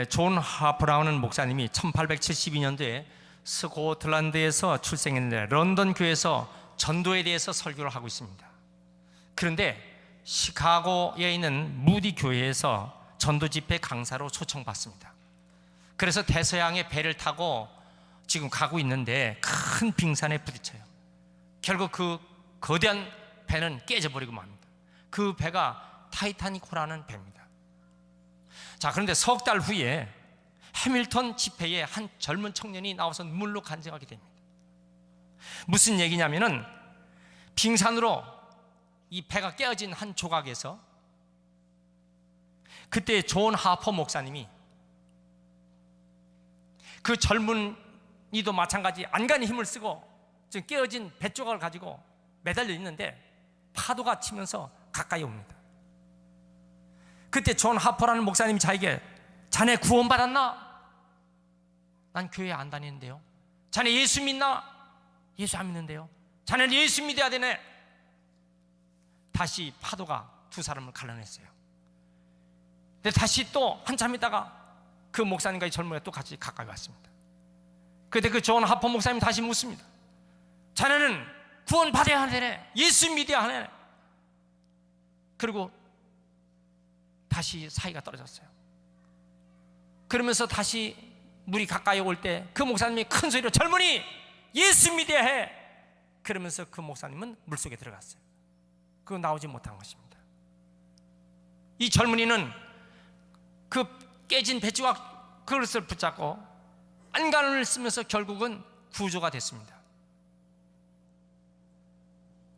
존 하프라우는 목사님이 1872년도에 스코틀랜드에서 출생했는데 런던 교회에서 전도에 대해서 설교를 하고 있습니다. 그런데 시카고에 있는 무디 교회에서 전도 집회 강사로 초청받습니다. 그래서 대서양의 배를 타고 지금 가고 있는데 큰 빙산에 부딪혀요. 결국 그 거대한 배는 깨져버리고 맙니다. 그 배가 타이타닉호라는 배입니다. 자, 그런데 석 달 후에 해밀턴 집회에 한 젊은 청년이 나와서 눈물로 간증하게 됩니다. 무슨 얘기냐면은 빙산으로 이 배가 깨어진 한 조각에서 그때 존 하퍼 목사님이 그 젊은이도 마찬가지 안간히 힘을 쓰고 지금 깨어진 배 조각을 가지고 매달려 있는데 파도가 치면서 가까이 옵니다. 그때 존 하퍼라는 목사님이 자기에게 자네 구원받았나? 난 교회 안 다니는데요. 자네 예수 믿나? 예수 안 믿는데요. 자네는 예수 믿어야 되네. 다시 파도가 두 사람을 갈라냈어요. 근데 다시 또 한참 있다가 그 목사님과 이 젊은이가 또 같이 가까이 왔습니다. 그때 그 존 하퍼 목사님이 다시 묻습니다. 자네는 구원받아야 하네. 예수 믿어야 하네. 그리고 다시 사이가 떨어졌어요. 그러면서 다시 물이 가까이 올 때 그 목사님이 큰 소리로 젊은이 예수 믿어야 해. 그러면서 그 목사님은 물속에 들어갔어요. 그거 나오지 못한 것입니다. 이 젊은이는 그 깨진 배조각 그릇을 붙잡고 안간을 쓰면서 결국은 구조가 됐습니다.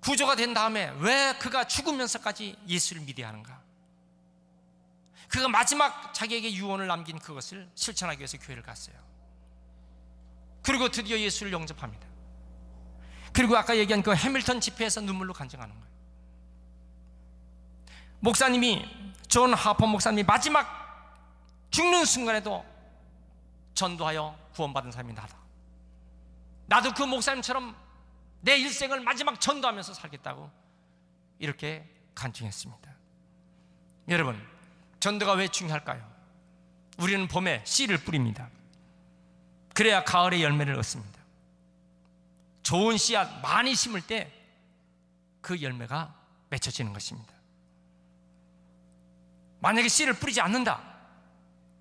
구조가 된 다음에 왜 그가 죽으면서까지 예수를 믿어야 하는가? 그가 마지막 자기에게 유언을 남긴 그것을 실천하기 위해서 교회를 갔어요. 그리고 드디어 예수를 영접합니다. 그리고 아까 얘기한 그 해밀턴 집회에서 눈물로 간증하는 거예요. 목사님이 존 하퍼 목사님이 마지막 죽는 순간에도 전도하여 구원받은 사람이 나다. 나도 그 목사님처럼 내 일생을 마지막 전도하면서 살겠다고 이렇게 간증했습니다. 여러분, 전도가 왜 중요할까요? 우리는 봄에 씨를 뿌립니다. 그래야 가을에 열매를 얻습니다. 좋은 씨앗 많이 심을 때 그 열매가 맺혀지는 것입니다. 만약에 씨를 뿌리지 않는다,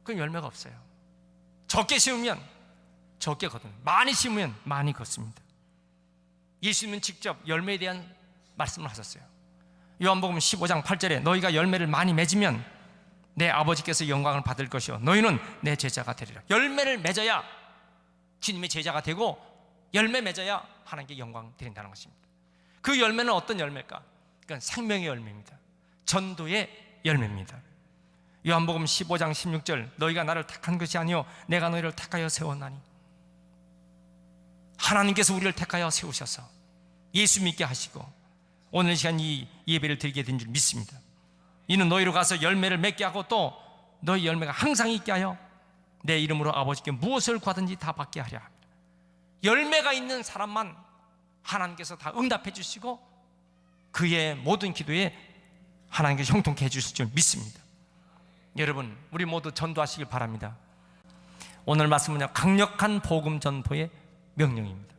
그럼 열매가 없어요. 적게 심으면 적게 거둬요. 많이 심으면 많이 걷습니다. 예수님은 직접 열매에 대한 말씀을 하셨어요. 요한복음 15장 8절에 너희가 열매를 많이 맺으면 내 아버지께서 영광을 받을 것이요 너희는 내 제자가 되리라. 열매를 맺어야 주님의 제자가 되고 열매 맺어야 하나님께 영광 드린다는 것입니다. 그 열매는 어떤 열매일까? 그건 생명의 열매입니다. 전도의 열매입니다. 요한복음 15장 16절 너희가 나를 택한 것이 아니요 내가 너희를 택하여 세웠나니. 하나님께서 우리를 택하여 세우셔서 예수 믿게 하시고 오늘 시간 이 예배를 드리게 된 줄 믿습니다. 이는 너희로 가서 열매를 맺게 하고 또 너희 열매가 항상 있게 하여 내 이름으로 아버지께 무엇을 구하든지 다 받게 하려 합니다. 열매가 있는 사람만 하나님께서 다 응답해 주시고 그의 모든 기도에 하나님께서 형통케 해 주실 줄 믿습니다. 여러분, 우리 모두 전도하시길 바랍니다. 오늘 말씀은요, 강력한 복음 전도의 명령입니다.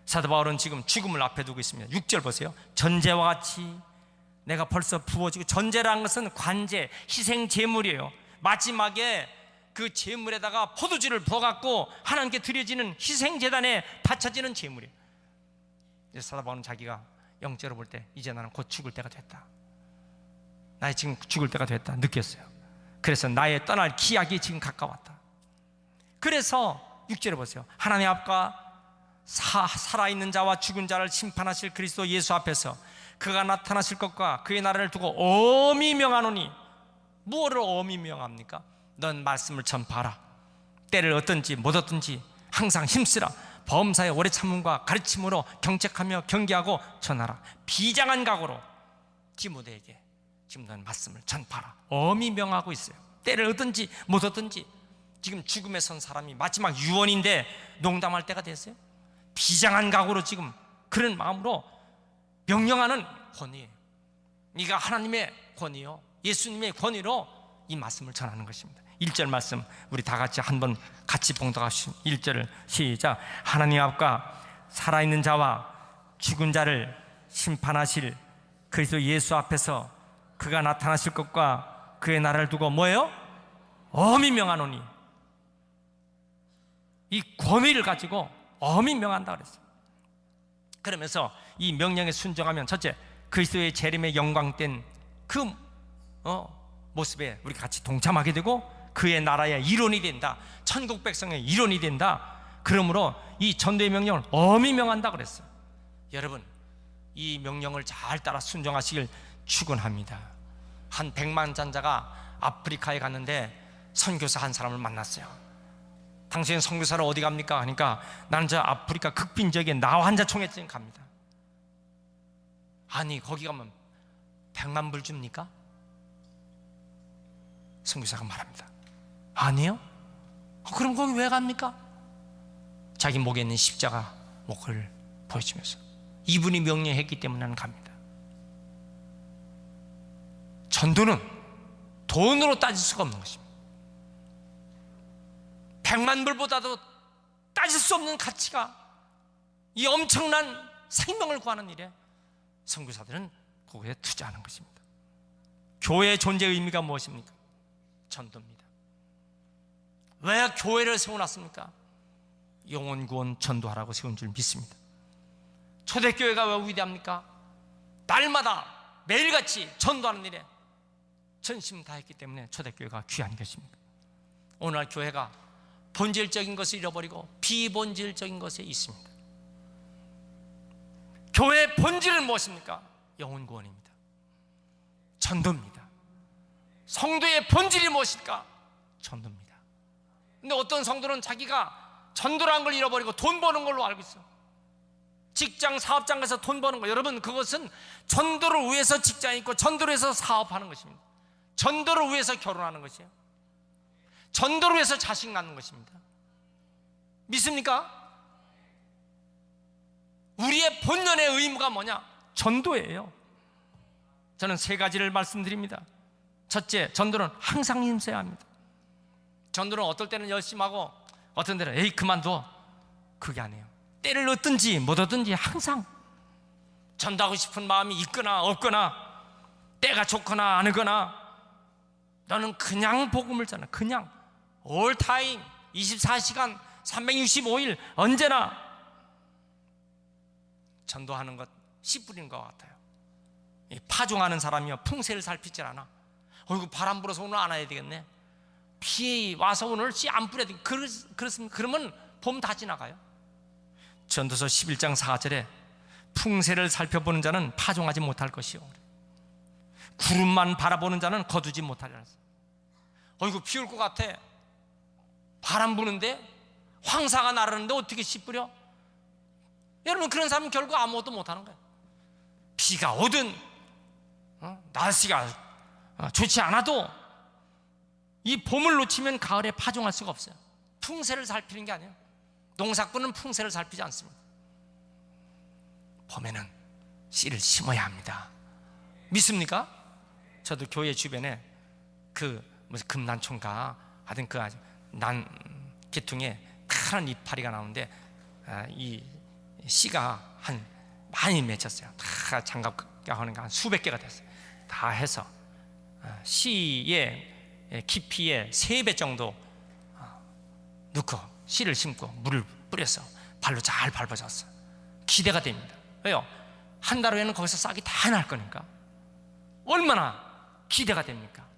사도 바울은 지금 죽음을 앞에 두고 있습니다. 6절 보세요. 전제와 같이 내가 벌써 부어지고, 전제라는 것은 관제, 희생 제물이에요. 마지막에 그 제물에다가 포도주를 부어갖고 하나님께 드려지는 희생제단에 바쳐지는 제물이에요. 사도 바울은 자기가 영적으로 볼 때 이제 나는 곧 죽을 때가 됐다, 나의 지금 죽을 때가 됐다 느꼈어요. 그래서 나의 떠날 기약이 지금 가까웠다. 그래서 6절에 보세요. 하나님 앞과 살아있는 자와 죽은 자를 심판하실 그리스도 예수 앞에서 그가 나타나실 것과 그의 나라를 두고 엄히 명하노니. 무엇을 엄히 명합니까? 넌 말씀을 전파하라. 때를 얻든지 못 얻든지 항상 힘쓰라. 범사의 오래 참음과 가르침으로 경책하며 경계하고 전하라. 비장한 각오로 디모데에게 지금 넌 말씀을 전파하라. 엄히 명하고 있어요. 때를 얻든지 못 얻든지. 지금 죽음에 선 사람이 마지막 유언인데 농담할 때가 됐어요. 비장한 각오로 지금 그런 마음으로 명령하는 권위예요. 네가 하나님의 권위요 예수님의 권위로 이 말씀을 전하는 것입니다. 1절 말씀 우리 다 같이 한번 같이 봉독하시죠. 1절을 시작. 하나님 앞과 살아있는 자와 죽은 자를 심판하실 그리스도 예수 앞에서 그가 나타나실 것과 그의 나라를 두고 뭐예요? 엄히 명하노니. 이 권위를 가지고 엄히 명한다 그랬어요. 그러면서 이 명령에 순종하면 첫째, 그리스도의 재림의 영광된 그 모습에 우리 같이 동참하게 되고 그의 나라의 일원이 된다. 천국 백성의 일원이 된다. 그러므로 이 전도의 명령을 엄히 명한다 그랬어요. 여러분, 이 명령을 잘 따라 순종하시길 축원합니다. 한 100만 잔자가 아프리카에 갔는데 선교사 한 사람을 만났어요. 당신 선교사로 어디 갑니까? 하니까 나는 저 아프리카 극빈 지역에 나 환자 총회증 갑니다. 아니 거기 가면 100만 불 줍니까? 선교사가 말합니다. 아니요. 그럼 거기 왜 갑니까? 자기 목에 있는 십자가 목을 보여주면서 이분이 명령했기 때문에 나는 갑니다. 전도는 돈으로 따질 수가 없는 것입니다. 100만 불보다도 따질 수 없는 가치가 이 엄청난 생명을 구하는 일에 선교사들은 거기에 투자하는 것입니다. 교회의 존재의 의미가 무엇입니까? 전도입니다. 왜 교회를 세워놨습니까? 영혼 구원 전도하라고 세운 줄 믿습니다. 초대교회가 왜 위대합니까? 날마다 매일같이 전도하는 일에 전심 다했기 때문에 초대교회가 귀한 것입니다. 오늘날 교회가 본질적인 것을 잃어버리고 비본질적인 것에 있습니다. 교회의 본질은 무엇입니까? 영혼 구원입니다. 전도입니다. 성도의 본질이 무엇일까? 전도입니다. 근데 어떤 성도는 자기가 전도라는 걸 잃어버리고 돈 버는 걸로 알고 있어. 직장 사업장 가서 돈 버는 거, 여러분 그것은 전도를 위해서 직장이 있고 전도를 위해서 사업하는 것입니다. 전도를 위해서 결혼하는 것이에요. 전도를 위해서 자식 낳는 것입니다. 믿습니까? 우리의 본연의 의무가 뭐냐? 전도예요. 저는 세 가지를 말씀드립니다. 첫째, 전도는 항상 힘써야 합니다. 전도는 어떨 때는 열심히 하고 어떤 때는 에이 그만둬, 그게 아니에요. 때를 얻든지 못 얻든지 항상 전도하고 싶은 마음이 있거나 없거나 때가 좋거나 안 하거나 너는 그냥 복음을 전해. 그냥 all time 24시간 365일 언제나 전도하는 것 씨 뿌리는 것 같아요. 파종하는 사람이요 풍세를 살피질 않아. 어이구 바람 불어서 오늘 안 와야 되겠네. 비 와서 오늘 씨 안 뿌려야 되겠네. 그렇습니까? 그러면 봄 다 지나가요. 전도서 11장 4절에 풍세를 살펴보는 자는 파종하지 못할 것이요 구름만 바라보는 자는 거두지 못하리라. 어이구 비 올 것 같아. 바람 부는데 황사가 나르는데 어떻게 씨 뿌려? 여러분 그런 사람은 결국 아무것도 못하는 거예요. 비가 오든 날씨가 좋지 않아도 이 봄을 놓치면 가을에 파종할 수가 없어요. 풍세를 살피는 게 아니에요. 농사꾼은 풍세를 살피지 않습니다. 봄에는 씨를 심어야 합니다. 믿습니까? 저도 교회 주변에 그 무슨 금난총가 하여튼 그 난 계통에 큰 이파리가 나오는데 이 씨가 한 많이 맺혔어요. 다 장갑 하는 거 한 수백 개가 됐어요. 다 해서 씨의 깊이의 3배 정도 넣고 씨를 심고 물을 뿌려서 발로 잘 밟아줬어요. 기대가 됩니다. 왜요? 한 달 후에는 거기서 싹이 다 날 거니까. 얼마나 기대가 됩니까?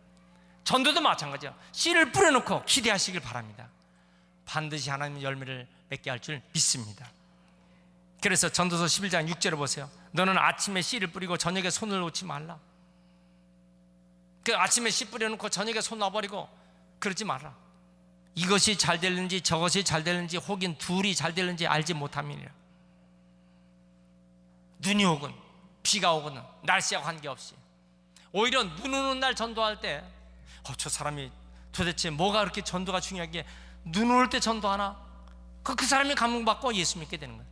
전도도 마찬가지예요. 씨를 뿌려놓고 기대하시길 바랍니다. 반드시 하나님의 열매를 맺게 할 줄 믿습니다. 그래서 전도서 11장 6절을 보세요. 너는 아침에 씨를 뿌리고 저녁에 손을 놓지 말라. 그 아침에 씨 뿌려놓고 저녁에 손 놔버리고 그러지 말라. 이것이 잘 되는지 저것이 잘 되는지 혹은 둘이 잘 되는지 알지 못함이니라. 눈이 오건 비가 오건 날씨와 관계없이 오히려 눈 오는 날 전도할 때 저 사람이 도대체 뭐가 그렇게 전도가 중요하게 눈 올 때 전도하나? 그 사람이 감동받고 예수 믿게 되는 거예요.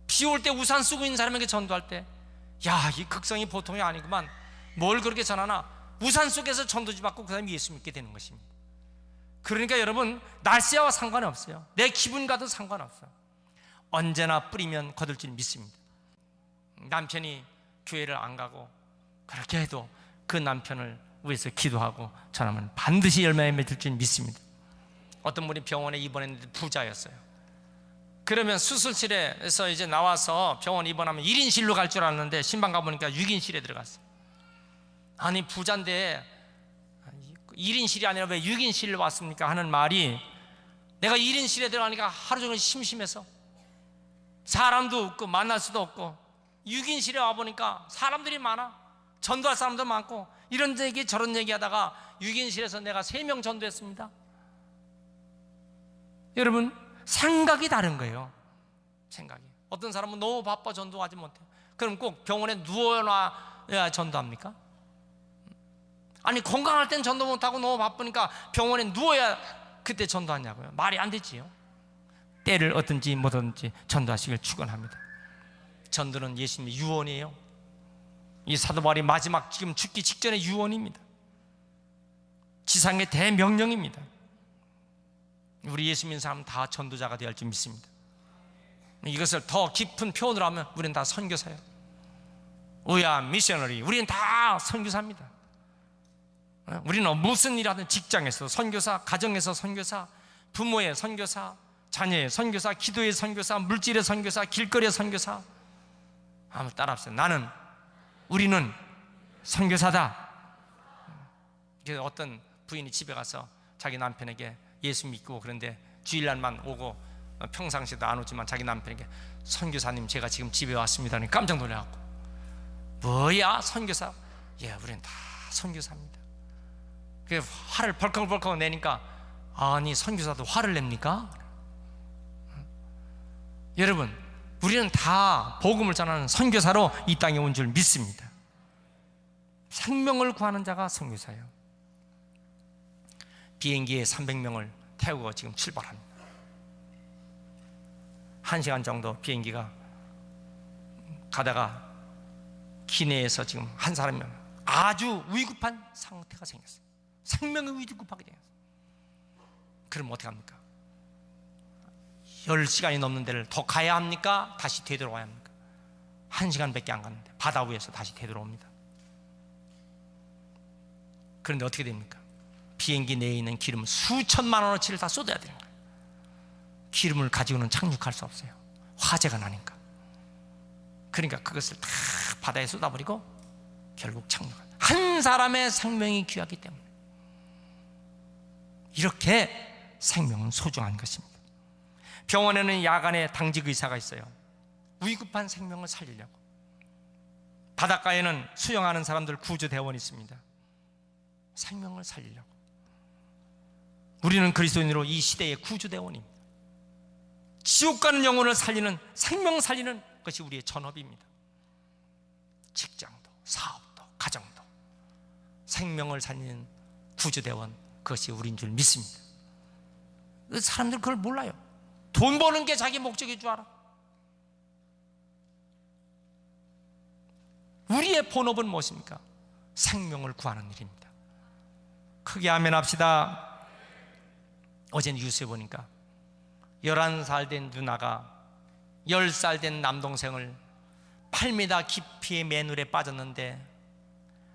비 올 때 우산 쓰고 있는 사람에게 전도할 때 야, 이 극성이 보통이 아니구만. 뭘 그렇게 전하나? 우산 속에서 전도지 받고 그 사람이 예수 믿게 되는 것입니다. 그러니까 여러분, 날씨와 상관이 없어요. 내 기분과도 상관없어요. 언제나 뿌리면 거둘 줄 믿습니다. 남편이 교회를 안 가고 그렇게 해도 그 남편을 위해서 기도하고 전하면 반드시 열매에 맺을 줄 믿습니다. 어떤 분이 병원에 입원했는데 부자였어요. 그러면 수술실에서 이제 나와서 병원 입원하면 1인실로 갈 줄 알았는데 신방 가보니까 6인실에 들어갔어요. 아니 부자인데 1인실이 아니라 왜 6인실로 왔습니까? 하는 말이, 내가 1인실에 들어가니까 하루 종일 심심해서 사람도 없고 만날 수도 없고 6인실에 와보니까 사람들이 많아. 전도할 사람도 많고 이런 얘기 저런 얘기 하다가 6인실에서 내가 3명 전도했습니다. 여러분, 생각이 다른 거예요. 생각이. 어떤 사람은 너무 바빠 전도하지 못해요. 그럼 꼭 병원에 누워놔야 전도합니까? 아니 건강할 땐 전도 못하고 너무 바쁘니까 병원에 누워야 그때 전도하냐고요? 말이 안 되지요. 때를 얻든지 못 얻든지 전도하시길 축원합니다. 전도는 예수님의 유언이에요. 이 사도 바울이 마지막 지금 죽기 직전의 유언입니다. 지상의 대명령입니다. 우리 예수 믿는 사람은 다 전도자가 되어야 할 줄 믿습니다. 이것을 더 깊은 표현으로 하면 우리는 다 선교사예요. We are missionary. 우리는 다 선교사입니다. 우리는 무슨 일 하든 직장에서 선교사, 가정에서 선교사, 부모의 선교사, 자녀의 선교사, 기도의 선교사, 물질의 선교사, 길거리의 선교사. 한번 따라합시다. 우리는 선교사다. 어떤 부인이 집에 가서 자기 남편에게 예수 믿고 그런데 주일날만 오고 평상시에도 안 오지만 자기 남편에게 선교사님 제가 지금 집에 왔습니다. 깜짝 놀라갖고, 뭐야 선교사? 예, 우리는 다 선교사입니다. 그 화를 벌컥벌컥 내니까, 아니 선교사도 화를 냅니까? 여러분, 우리는 다 복음을 전하는 선교사로 이 땅에 온 줄 믿습니다. 생명을 구하는 자가 선교사예요. 비행기에 300명을 태우고 지금 출발합니다. 1시간 정도 비행기가 가다가 기내에서 지금 한 사람이 아주 위급한 상태가 생겼어요. 생명이 위급하게 생겼어요. 그럼 어떻게 합니까? 10시간이 넘는 데를 더 가야 합니까? 다시 되돌아와야 합니까? 1시간밖에 안 갔는데 바다 위에서 다시 되돌아옵니다. 그런데 어떻게 됩니까? 비행기 내에 있는 기름 수천만 원어치를 다 쏟아야 되는 거예요. 기름을 가지고는 착륙할 수 없어요. 화재가 나니까. 그러니까 그것을 다 바다에 쏟아버리고 결국 착륙합니다. 한 사람의 생명이 귀하기 때문에. 이렇게 생명은 소중한 것입니다. 병원에는 야간에 당직 의사가 있어요. 위급한 생명을 살리려고. 바닷가에는 수영하는 사람들 구조대원이 있습니다. 생명을 살리려고. 우리는 그리스도인으로 이 시대의 구조대원입니다. 지옥 가는 영혼을 살리는, 생명 살리는 것이 우리의 전업입니다. 직장도, 사업도, 가정도 생명을 살리는 구조대원, 그것이 우리인 줄 믿습니다. 사람들 그걸 몰라요. 돈 버는 게 자기 목적인 줄 알아. 우리의 본업은 무엇입니까? 생명을 구하는 일입니다. 크게 아멘 합시다. 어제 뉴스에 보니까 11살 된 누나가 10살 된 남동생을 8m 깊이의 맨물에 빠졌는데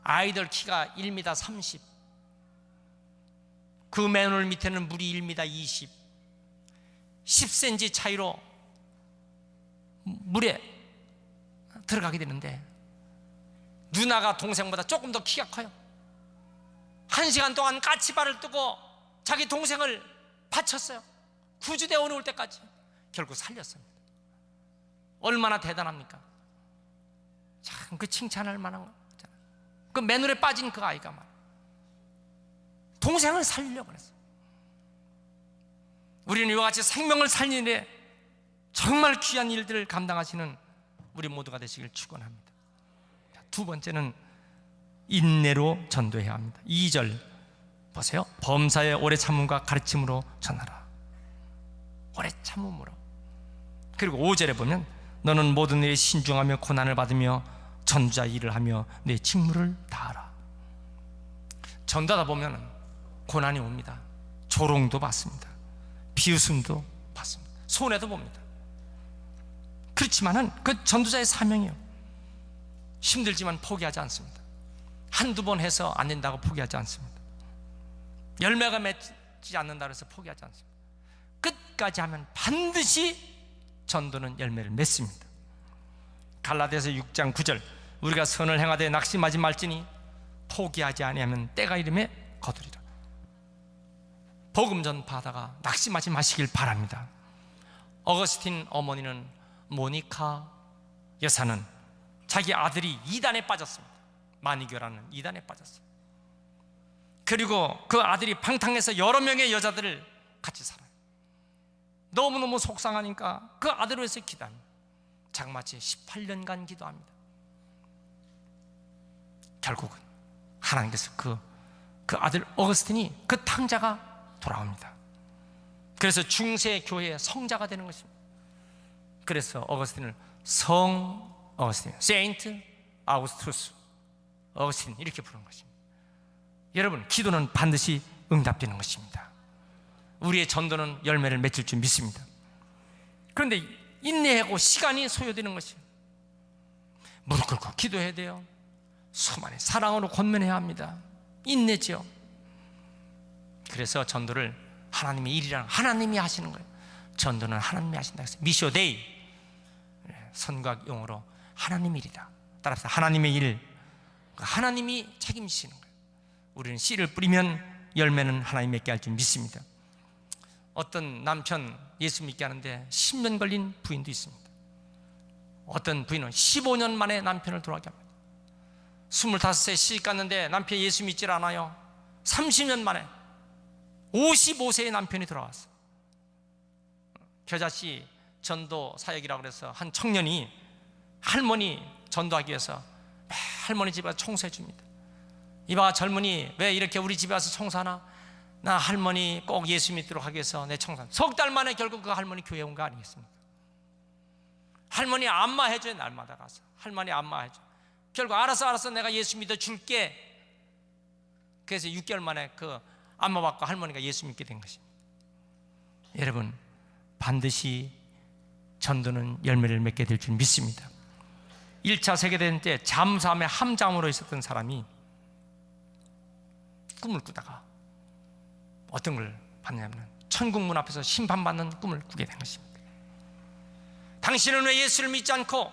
아이들 키가 1m 30, 그 맨물 밑에는 물이 1m 20, 10cm 차이로 물에 들어가게 되는데 누나가 동생보다 조금 더 키가 커요. 1시간 동안 까치발을 뜨고 자기 동생을 바쳤어요. 구조대원이 올 때까지. 결국 살렸습니다. 얼마나 대단합니까? 참 그 칭찬할 만한 거. 그 맨물에 빠진 그 아이가 말 동생을 살리려고 그랬어요. 우리는 이와 같이 생명을 살리는 데 정말 귀한 일들을 감당하시는 우리 모두가 되시길 축원합니다. 두 번째는 인내로 전도해야 합니다. 2절 보세요. 범사에 오래 참음과 가르침으로 전하라. 오래 참음으로. 그리고 5절에 보면 너는 모든 일에 신중하며 고난을 받으며 전도자 일을 하며 내 직무를 다하라. 전도하다 보면 고난이 옵니다. 조롱도 받습니다. 비웃음도 받습니다. 손해도 봅니다. 그렇지만은 그 전도자의 사명이요, 힘들지만 포기하지 않습니다. 한두 번 해서 안 된다고 포기하지 않습니다. 열매가 맺지 않는다 해서 포기하지 않습니다. 끝까지 하면 반드시 전도는 열매를 맺습니다. 갈라디아서 6장 9절, 우리가 선을 행하되 낙심하지 말지니 포기하지 아니하면 때가 이름에 거두리라. 복음 전파하다가 낙심하지 마시길 바랍니다. 어거스틴 어머니는, 모니카 여사는 자기 아들이 이단에 빠졌습니다. 마니교라는 이단에 빠졌어요. 그리고 그 아들이 방탕해서 여러 명의 여자들을 같이 살아요. 너무너무 속상하니까 그 아들을 위해서 기도합니다. 장마치 18년간 기도합니다. 결국은 하나님께서 그 아들 어거스틴이, 그 탕자가 돌아옵니다. 그래서 중세 교회의 성자가 되는 것입니다. 그래서 어거스틴을 성 어거스틴, 세인트 아우구스투스 어거스틴 이렇게 부르는 것입니다. 여러분, 기도는 반드시 응답되는 것입니다. 우리의 전도는 열매를 맺을 줄 믿습니다. 그런데 인내하고 시간이 소요되는 것이에요. 무릎 꿇고 기도해야 돼요. 수많은 사랑으로 권면해야 합니다. 인내죠. 그래서 전도를 하나님의 일이라는, 하나님이 하시는 거예요. 전도는 하나님이 하신다 해서 미쇼데이, 선각 용어로 하나님의 일이다. 따라서 하나님의 일, 하나님이 책임지시는 거예요. 우리는 씨를 뿌리면 열매는 하나님 맺게 할 줄 믿습니다. 어떤 남편 예수 믿게 하는데 10년 걸린 부인도 있습니다. 어떤 부인은 15년 만에 남편을 돌아가게 합니다. 25세 시집 갔는데 남편이 예수 믿질 않아요. 30년 만에 55세의 남편이 돌아왔어요. 겨자씨 전도 사역이라고 그래서 한 청년이 할머니 전도하기 위해서 할머니 집에 와서 청소해 줍니다. 이봐 젊은이, 왜 이렇게 우리 집에 와서 청소하나? 나 할머니 꼭 예수 믿도록 하기 위해서 내 청소한다. 석 달 만에 결국 그 할머니 교회 온 거 아니겠습니까? 할머니 안마해줘요. 날마다 가서 할머니 안마해줘. 결국 알았어 내가 예수 믿어 줄게. 그래서 6개월 만에 그 안마 받고 할머니가 예수 믿게 된 것입니다. 여러분, 반드시 전도는 열매를 맺게 될 줄 믿습니다. 1차 세계대전 때 잠수함의 함장으로 있었던 사람이 꿈을 꾸다가 어떤 걸 봤냐면 천국 문 앞에서 심판받는 꿈을 꾸게 된 것입니다. 당신은 왜 예수를 믿지 않고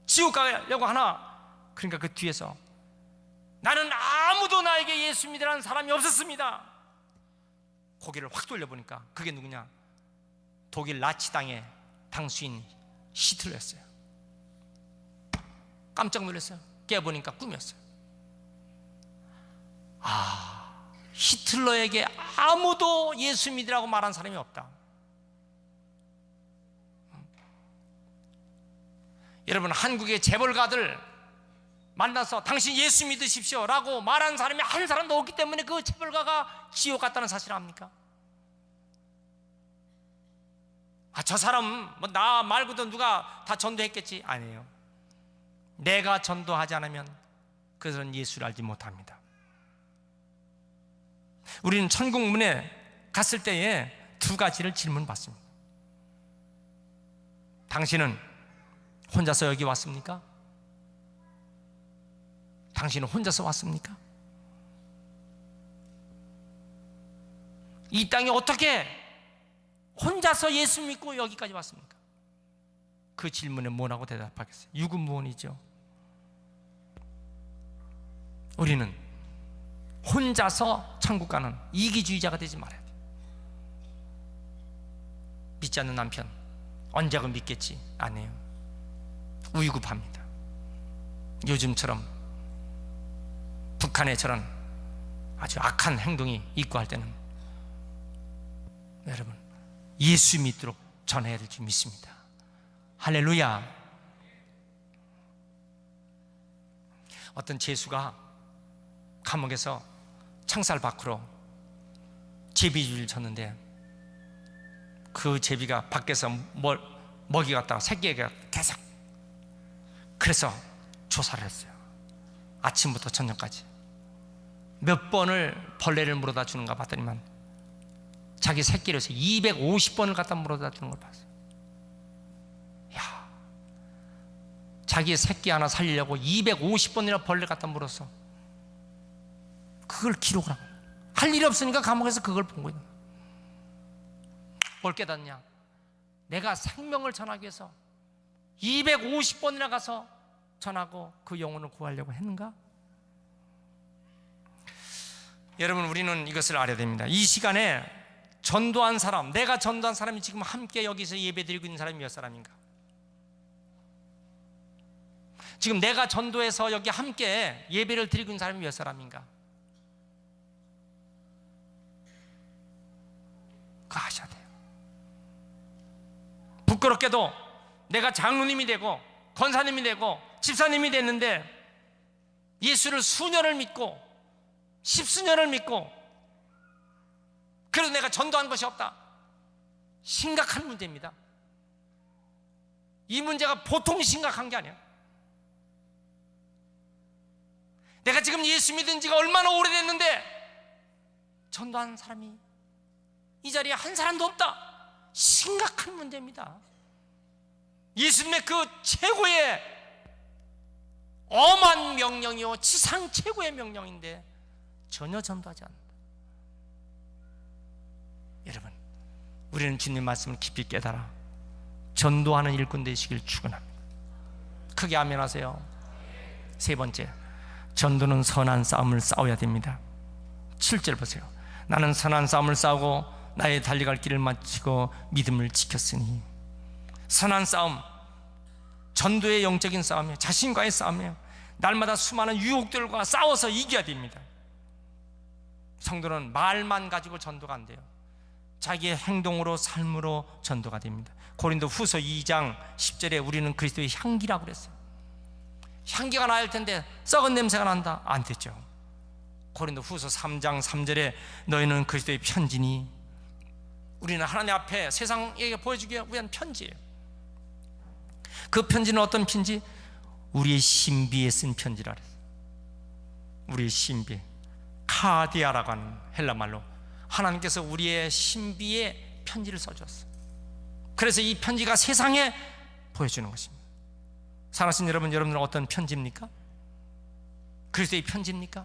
지옥 가려고 하나? 그러니까 그 뒤에서, 나는 아무도 나에게 예수 믿으라는 사람이 없었습니다. 고개를 확 돌려보니까 그게 누구냐? 독일 나치 당의 당수인 히틀러였어요. 깜짝 놀랐어요. 깨보니까 꿈이었어요. 히틀러에게 아무도 예수 믿으라고 말한 사람이 없다. 여러분, 한국의 재벌가들 만나서 당신 예수 믿으십시오 라고 말한 사람이 한 사람도 없기 때문에 그 재벌가가 지옥 갔다는 사실 압니까? 저 사람 뭐 나 말고도 누가 다 전도했겠지? 아니에요. 내가 전도하지 않으면 그들은 예수를 알지 못합니다. 우리는 천국 문에 갔을 때에 두 가지를 질문받습니다. 당신은 혼자서 여기 왔습니까? 당신은 혼자서 왔습니까? 이 땅에 어떻게 혼자서 예수 믿고 여기까지 왔습니까? 그 질문에 뭐라고 대답하겠어요? 유구무원이죠. 우리는 혼자서 천국 가는 이기주의자가 되지 말아야 돼요. 믿지 않는 남편 언제가 믿겠지? 아니에요. 우유급합니다. 요즘처럼 북한의 저런 아주 악한 행동이 있고 할 때는 여러분, 예수 믿도록 전해야 될 줄 믿습니다. 할렐루야. 어떤 죄수가 감옥에서 창살 밖으로 제비줄을 쳤는데 그 제비가 밖에서 먹이 갔다가 새끼가 계속, 그래서 조사를 했어요. 아침부터 저녁까지 몇 번을 벌레를 물어다 주는가 봤더니만 자기 새끼를 250번을 갖다 물어다 주는 걸 봤어요. 야, 자기 새끼 하나 살리려고 250번이나 벌레 갖다 물었어. 그걸 기록을 하고, 할 일이 없으니까 감옥에서 그걸 본 거예요. 뭘 깨닫냐? 내가 생명을 전하기 위해서 250번이나 가서 전하고 그 영혼을 구하려고 했는가? 여러분, 우리는 이것을 알아야 됩니다. 이 시간에 전도한 사람, 내가 전도한 사람이 지금 함께 여기서 예배드리고 있는 사람이 몇 사람인가? 지금 내가 전도해서 여기 함께 예배를 드리고 있는 사람이 몇 사람인가? 그거 아셔야 돼요. 부끄럽게도 내가 장로님이 되고 권사님이 되고 집사님이 됐는데 예수를 수년을 믿고 십수년을 믿고 그래도 내가 전도한 것이 없다. 심각한 문제입니다. 이 문제가 보통 심각한 게 아니야. 내가 지금 예수 믿은 지가 얼마나 오래됐는데 전도한 사람이 이 자리에 한 사람도 없다. 심각한 문제입니다. 예수님의 그 최고의 엄한 명령이요 지상 최고의 명령인데 전혀 전도하지 않는다. 여러분, 우리는 주님 말씀을 깊이 깨달아 전도하는 일꾼 되시길 축원합니다. 크게 아멘 하세요. 세 번째, 전도는 선한 싸움을 싸워야 됩니다. 7절 보세요. 나는 선한 싸움을 싸우고 나의 달려갈 길을 마치고 믿음을 지켰으니. 선한 싸움, 전도의 영적인 싸움이에요. 자신과의 싸움이에요. 날마다 수많은 유혹들과 싸워서 이겨야 됩니다. 성도는 말만 가지고 전도가 안 돼요. 자기의 행동으로, 삶으로 전도가 됩니다. 고린도 후서 2장 10절에 우리는 그리스도의 향기라고 그랬어요. 향기가 나야 할 텐데 썩은 냄새가 난다? 안 됐죠. 고린도 후서 3장 3절에 너희는 그리스도의 편지니. 우리는 하나님 앞에 세상에게 보여주기 위한 편지예요. 그 편지는 어떤 편지? 우리의 신비에 쓴 편지라 그랬어요. 우리의 신비, 카디아라고 하는 헬라말로 하나님께서 우리의 신비에 편지를 써줬어요. 그래서 이 편지가 세상에 보여주는 것입니다. 사랑하신 여러분, 여러분들은 어떤 편지입니까? 그리스도의 편지입니까?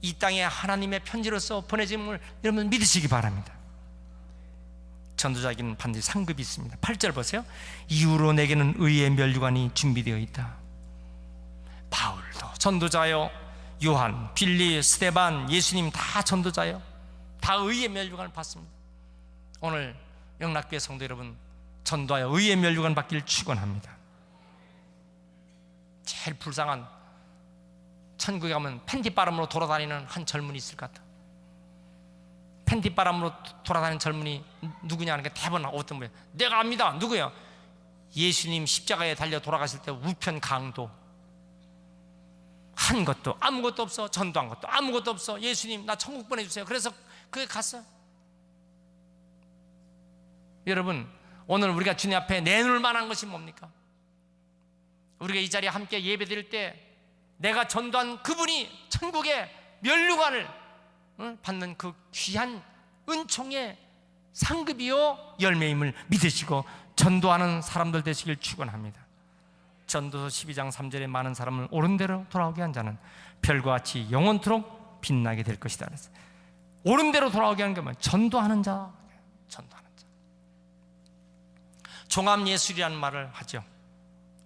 이 땅에 하나님의 편지로서 보내짐을 여러분 믿으시기 바랍니다. 전도자에게는 반드시 상급이 있습니다. 8절 보세요. 이후로 내게는 의의 면류관이 준비되어 있다. 바울도 전도자요, 요한, 빌리, 스데반, 예수님 다 전도자요, 다 의의 면류관을 받습니다. 오늘 영락교회 성도 여러분, 전도하여 의의 면류관 받기를 축원합니다. 제일 불쌍한, 천국에 가면 팬티바람으로 돌아다니는 한 젊은이 있을 것 같아. 팬티바람으로 돌아다니는 젊은이 누구냐 하는 게 대부분 어떤 분이에요? 내가 압니다. 누구예요? 예수님 십자가에 달려 돌아가실 때 우편 강도, 한 것도 아무것도 없어. 전도한 것도 아무것도 없어. 예수님 나 천국 보내주세요. 그래서 그게 갔어. 여러분, 오늘 우리가 주님 앞에 내놓을 만한 것이 뭡니까? 우리가 이 자리에 함께 예배드릴 때 내가 전도한 그분이 천국의 면류관을 받는 그 귀한 은총의 상급이요 열매임을 믿으시고 전도하는 사람들 되시길 축원합니다. 전도서 12장 3절에 많은 사람을 옳은 대로 돌아오게 한 자는 별과 같이 영원토록 빛나게 될 것이다 그랬어요. 옳은 대로 돌아오게 하는 게 전도하는 자, 전도하는 자. 종합예술이라는 말을 하죠.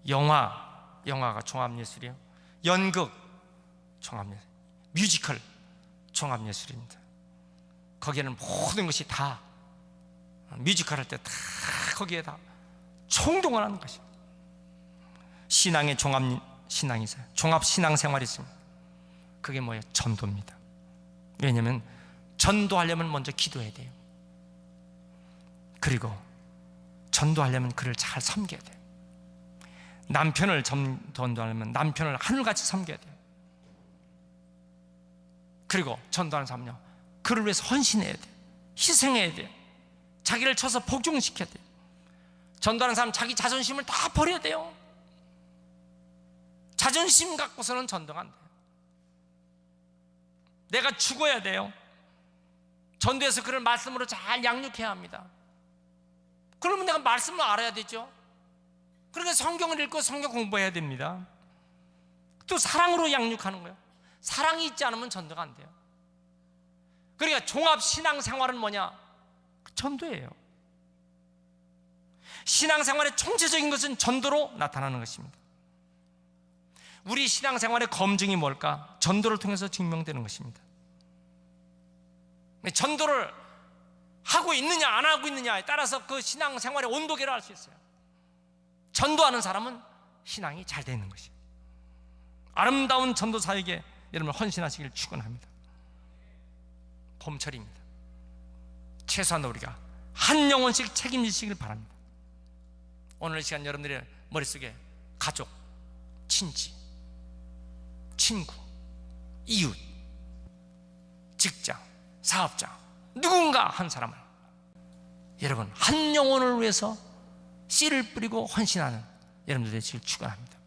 영화가 종합예술이에요. 연극 종합예술, 뮤지컬 종합예술입니다. 거기에는 모든 것이 다, 뮤지컬 할 때 다 거기에 다 총동원하는 것입니다. 신앙의 종합신앙이 있어요. 종합신앙생활이 있습니다. 그게 뭐예요? 전도입니다. 왜냐하면 전도하려면 먼저 기도해야 돼요. 그리고 전도하려면 그를 잘 섬겨야 돼요. 남편을 전도하려면 남편을 하늘같이 섬겨야 돼요. 그리고 전도하는 사람은요, 그를 위해서 헌신해야 돼요. 희생해야 돼요. 자기를 쳐서 복종시켜야 돼요. 전도하는 사람 자기 자존심을 다 버려야 돼요. 자존심 갖고서는 전도가 안 돼요. 내가 죽어야 돼요. 전도해서 그를 말씀으로 잘 양육해야 합니다. 그러면 내가 말씀을 알아야 되죠. 그러니까 성경을 읽고 성경 공부해야 됩니다. 또 사랑으로 양육하는 거예요. 사랑이 있지 않으면 전도가 안 돼요. 그러니까 종합 신앙생활은 뭐냐? 전도예요. 신앙생활의 총체적인 것은 전도로 나타나는 것입니다. 우리 신앙생활의 검증이 뭘까? 전도를 통해서 증명되는 것입니다. 전도를 하고 있느냐 안 하고 있느냐에 따라서 그 신앙생활의 온도계를 알 수 있어요. 전도하는 사람은 신앙이 잘 되는 것이에요. 아름다운 전도사에게 여러분 헌신하시길 축원합니다. 봄철입니다. 최소한 우리가 한 영혼씩 책임지시길 바랍니다. 오늘 이 시간 여러분들의 머릿속에 가족, 친지, 친구, 이웃, 직장, 사업장, 누군가 한 사람을 여러분 한 영혼을 위해서 씨를 뿌리고 헌신하는 여러분들 되시길 축원합니다.